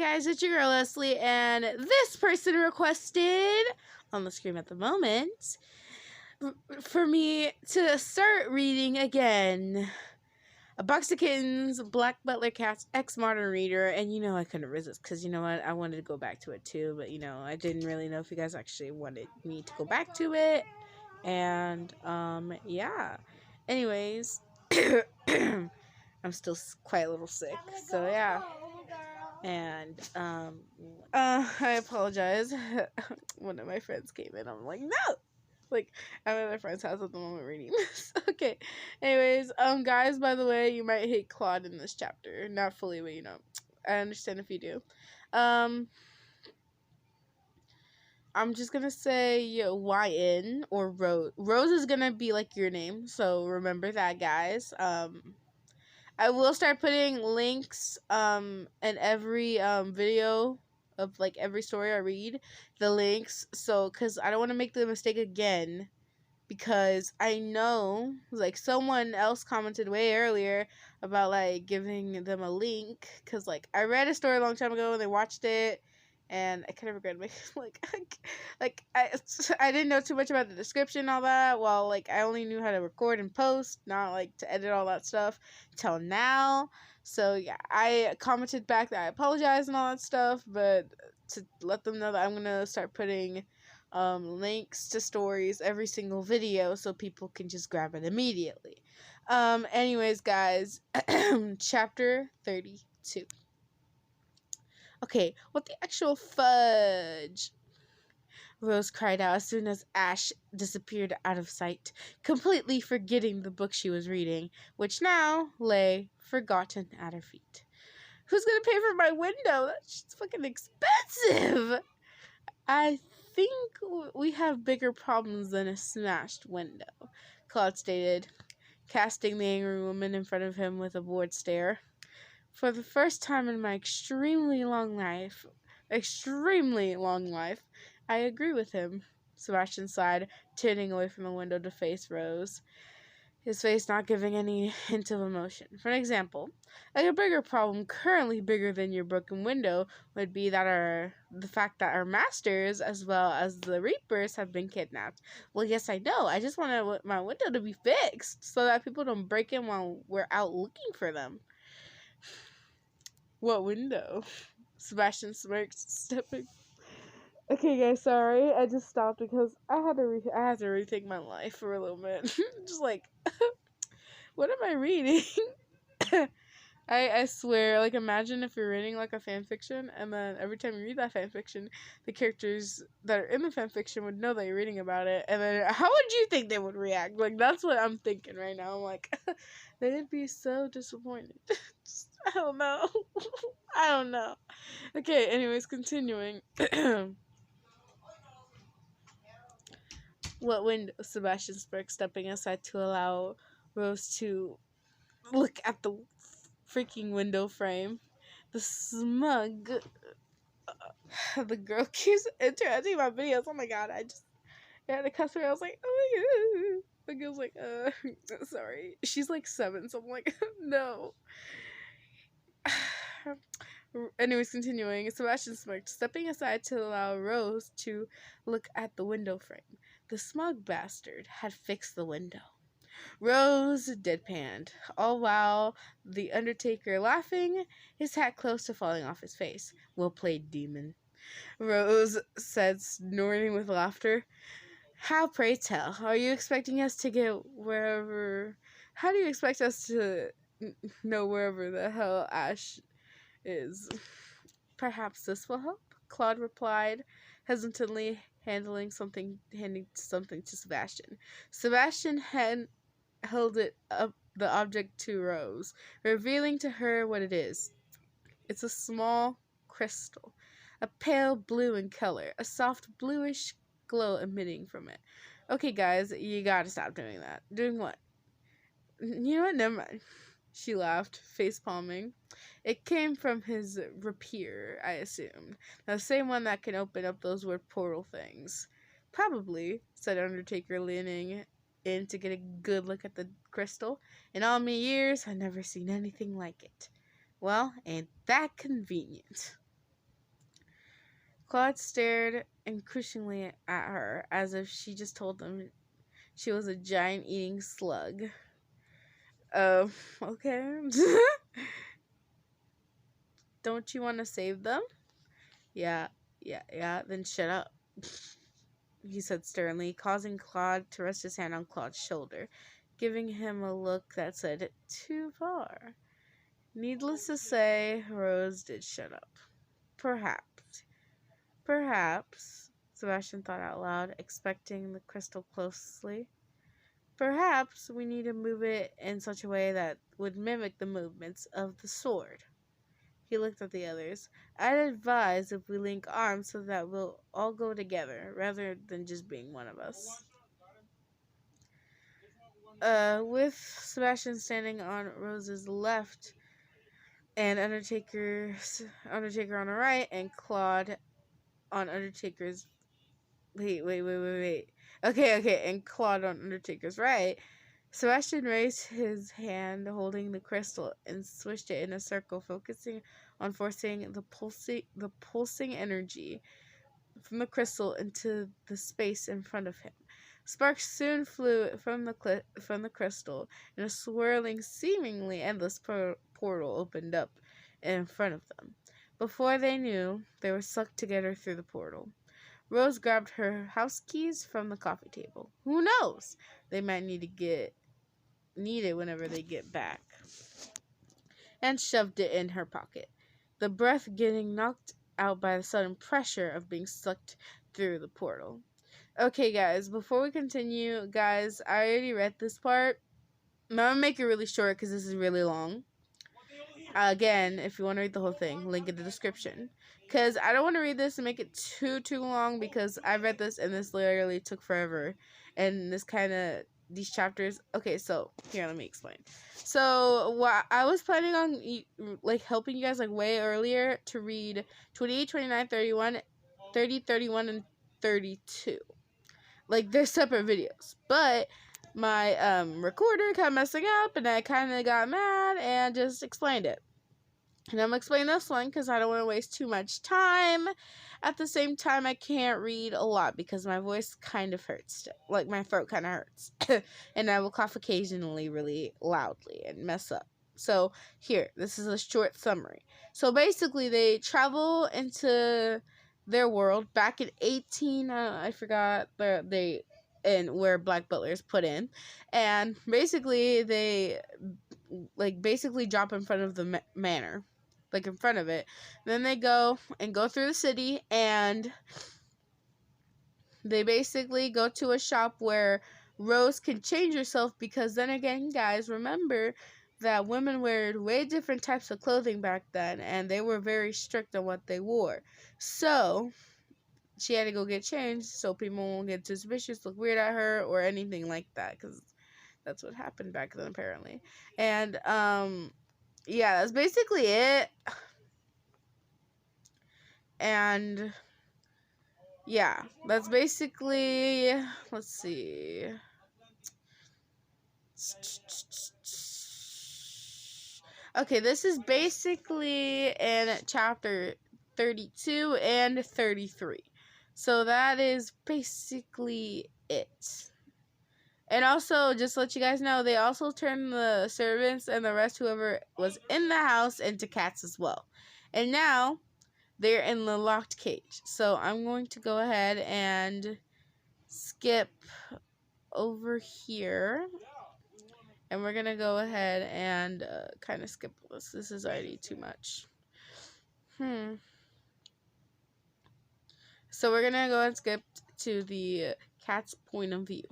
guys, it's your girl Leslie, and this person requested, on the screen at the moment, for me to start reading again A Box of Kittens, Black Butler Cat's ex-modern reader, and you know I couldn't resist, because you know what, I wanted to go back to it too, but you know, I didn't really know if you guys actually wanted me to go back to it, and, yeah. Anyways, I'm still quite a little sick, so yeah. And, I apologize. One of my friends came in. I'm like, no! Like, I'm at my friend's house at the moment reading this. Okay. Anyways, guys, by the way, you might hate Claude in this chapter. Not fully, but you know. I understand if you do. I'm just gonna say YN or Rose. Rose is gonna be like your name, so remember that, guys. I will start putting links in every video of like every story I read, the links, so because I don't want to make the mistake again, because I know like someone else commented way earlier about like giving them a link, because like I read a story a long time ago and they watched it and I kind of regret making I didn't know too much about the description and all that. Well, like I only knew how to record and post, not like to edit all that stuff till now. So yeah, I commented back that I apologize and all that stuff, but to let them know that I'm gonna start putting links to stories every single video so people can just grab it immediately. Anyways, guys, chapter 32. Okay, what the actual fudge? Rose cried out as soon as Ash disappeared out of sight, completely forgetting the book she was reading, which now lay forgotten at her feet. Who's gonna pay for my window? That's fucking expensive! I think we have bigger problems than a smashed window, Claude stated, casting the angry woman in front of him with a bored stare. For the first time in my extremely long life, I agree with him, Sebastian sighed, turning away from the window to face Rose, his face not giving any hint of emotion. For an example, like a bigger problem, currently bigger than your broken window, would be that the fact that our masters, as well as the Reapers, have been kidnapped. Well, yes, I know. I just want my window to be fixed so that people don't break in while we're out looking for them. What window? Sebastian smirked, stepping. Okay, guys, sorry. I just stopped because I had to rethink my life for a little bit. Just like, what am I reading? I swear, like, imagine if you're reading, like, a fan fiction, and then every time you read that fan fiction, the characters that are in the fan fiction would know that you're reading about it, and then how would you think they would react? Like, that's what I'm thinking right now. I'm like, they'd be so disappointed. I don't know. I don't know. Okay, anyways, continuing. What window? Sebastian spoke, stepping aside to allow Rose to look at the freaking window frame. The smug. The girl keeps interrupting my videos. Oh my god, I had to cuss her. I was like, oh my god. The girl's like, sorry. She's like 7, so I'm like, no. Anyways, continuing. Sebastian smirked, stepping aside to allow Rose to look at the window frame. The smug bastard had fixed the window. Rose deadpanned, all while the Undertaker laughing, his hat close to falling off his face. Well played, demon. Rose said, snorting with laughter. How, pray tell, are you expecting us to get wherever... How do you expect us to know wherever the hell Ash is? Perhaps this will help, Claude replied, hesitantly handing something to Sebastian. Sebastian held it up, the object, to Rose, revealing to her what it is. It's a small crystal, a pale blue in color, a soft bluish glow emitting from it. Okay, guys, you gotta stop doing that. Doing what? You know what? Never mind. She laughed, face-palming. It came from his rapier, I assumed. The same one that can open up those weird portal things. Probably, said Undertaker, leaning in to get a good look at the crystal. In all my years, I've never seen anything like it. Well, ain't that convenient? Claude stared increasingly at her, as if she just told them she was a giant eating slug. Okay. Don't you want to save them? Yeah, then shut up, he said sternly, causing Claude to rest his hand on Claude's shoulder, giving him a look that said, too far. Needless to say, Rose did shut up. Perhaps, Sebastian thought out loud, expecting the crystal closely. Perhaps we need to move it in such a way that would mimic the movements of the sword. He looked at the others. I'd advise if we link arms so that we'll all go together, rather than just being one of us. With Sebastian standing on Rose's left, and Undertaker on the right, and Claude on Undertaker's... Wait. Okay, and Claude on Undertaker's right, Sebastian raised his hand holding the crystal and swished it in a circle, focusing on forcing the pulsing energy from the crystal into the space in front of him. Sparks soon flew from the crystal, and a swirling, seemingly endless portal opened up in front of them. Before they knew, they were sucked together through the portal. Rose grabbed her house keys from the coffee table. Who knows? They might need it whenever they get back. And shoved it in her pocket, the breath getting knocked out by the sudden pressure of being sucked through the portal. Okay, guys, before we continue, guys, I already read this part. I'm going to make it really short because this is really long. Again, if you want to read the whole thing, link in the description. Because I don't want to read this and make it too long, because I read this and this literally took forever. And these chapters... Okay, so, here, let me explain. So, I was planning on, helping you guys, way earlier to read 28, 29, 31, 30, 31, and 32. They're separate videos. But my recorder kept messing up, and I kind of got mad and just explained it. And I'm going to explain this one because I don't want to waste too much time. At the same time, I can't read a lot because my voice kind of hurts. My throat kind of hurts. And I will cough occasionally really loudly and mess up. So, here, this is a short summary. So, basically, they travel into their world back in 18... I forgot where Black Butler is put in. And, basically, they... drop in front of the manor. In front of it. Then they go through the city, and they basically go to a shop where Rose can change herself, because then again, guys, remember that women wear way different types of clothing back then, and they were very strict on what they wore. So, she had to go get changed so people won't get suspicious, look weird at her, or anything like that, because that's what happened back then, apparently. And, yeah, that's basically it. And yeah, that's basically, let's see. Okay, this is basically in chapter 32 and 33. So that is basically it. And also, just to let you guys know, they also turned the servants and the rest, whoever was in the house, into cats as well. And now they're in the locked cage. So I'm going to go ahead and skip over here. And we're going to go ahead and kind of skip this. This is already too much. So we're going to go and skip to the cat's point of view.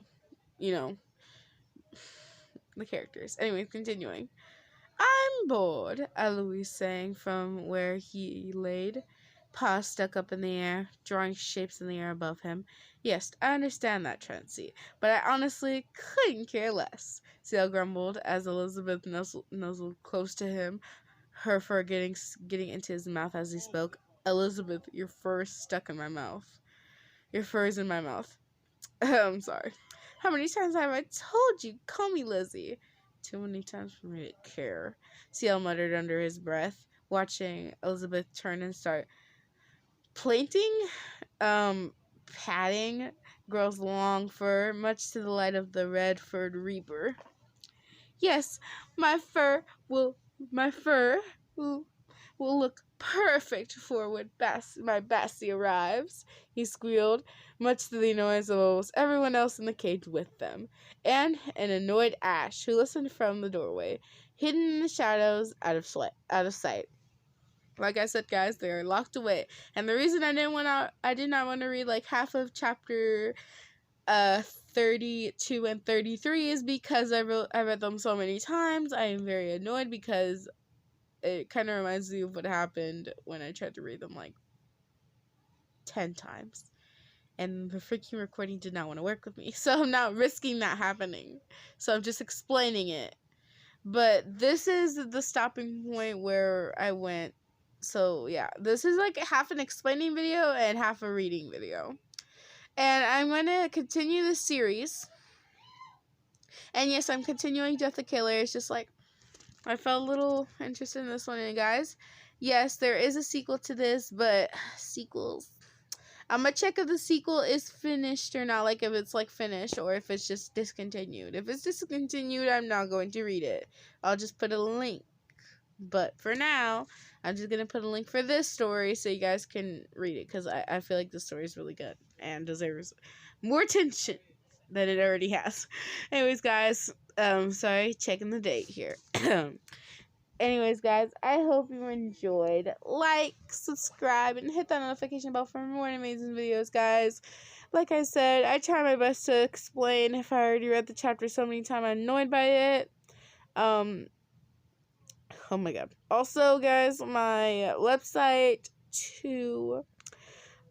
You know, the characters. Anyway, continuing. I'm bored, Eloise sang from where he laid, paws stuck up in the air, drawing shapes in the air above him. Yes, I understand that, Trancy, but I honestly couldn't care less, Seal grumbled as Elizabeth nuzzled close to him, her fur getting into his mouth as he spoke. Elizabeth, your fur is stuck in my mouth. Your fur is in my mouth. I'm sorry. How many times have I told you? Call me Lizzie. Too many times for me to care, Seal muttered under his breath, watching Elizabeth turn and start Planting, padding grows long fur, much to the delight of the red-furred reaper. Yes, my fur will will look perfect for when my Bassie arrives, he squealed, much to the annoyance of almost everyone else in the cage with them, and an annoyed Ash, who listened from the doorway, hidden in the shadows, out of sight. Like I said, guys, they are locked away. And the reason I did not want to read like half of chapter 32 and 33 is because I read them so many times. I am very annoyed because it kind of reminds me of what happened when I tried to read them like 10 times. And the freaking recording did not want to work with me. So I'm not risking that happening. So I'm just explaining it. But this is the stopping point where I went. So yeah, this is like half an explaining video and half a reading video. And I'm going to continue this series. And yes, I'm continuing Death the Killer. It's just like, I felt a little interested in this one. And guys, yes, there is a sequel to this, but sequels. I'm going to check if the sequel is finished or not. Like, if it's, like, finished or if it's just discontinued. If it's discontinued, I'm not going to read it. I'll just put a link. But for now, I'm just going to put a link for this story so you guys can read it. Because I feel like this story is really good and deserves more attention than it already has. Anyways, guys, sorry, checking the date here. Anyways, guys, I hope you enjoyed. Like, subscribe, and hit that notification bell for more amazing videos, guys. Like I said, I try my best to explain. If I already read the chapter so many times, I'm annoyed by it. Oh my god. Also, guys, my website to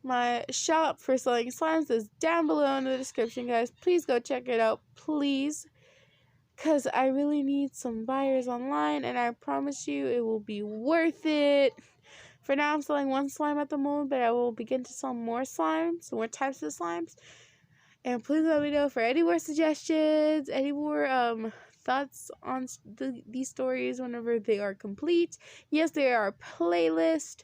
my shop for selling slimes is down below in the description, guys. Please go check it out, please. Because I really need some buyers online, and I promise you it will be worth it. For now, I'm selling one slime at the moment, but I will begin to sell more slimes, more types of slimes. And please let me know for any more suggestions, any more thoughts on these stories whenever they are complete. Yes, they are a playlist.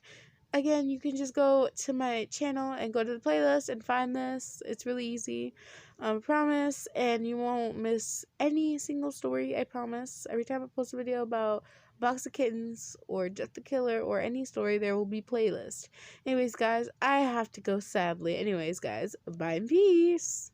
Again, you can just go to my channel and go to the playlist and find this. It's really easy. I promise. And you won't miss any single story, I promise. Every time I post a video about a box of kittens or Death the Killer or any story, there will be playlist. Anyways, guys, I have to go sadly. Anyways, guys, bye and peace.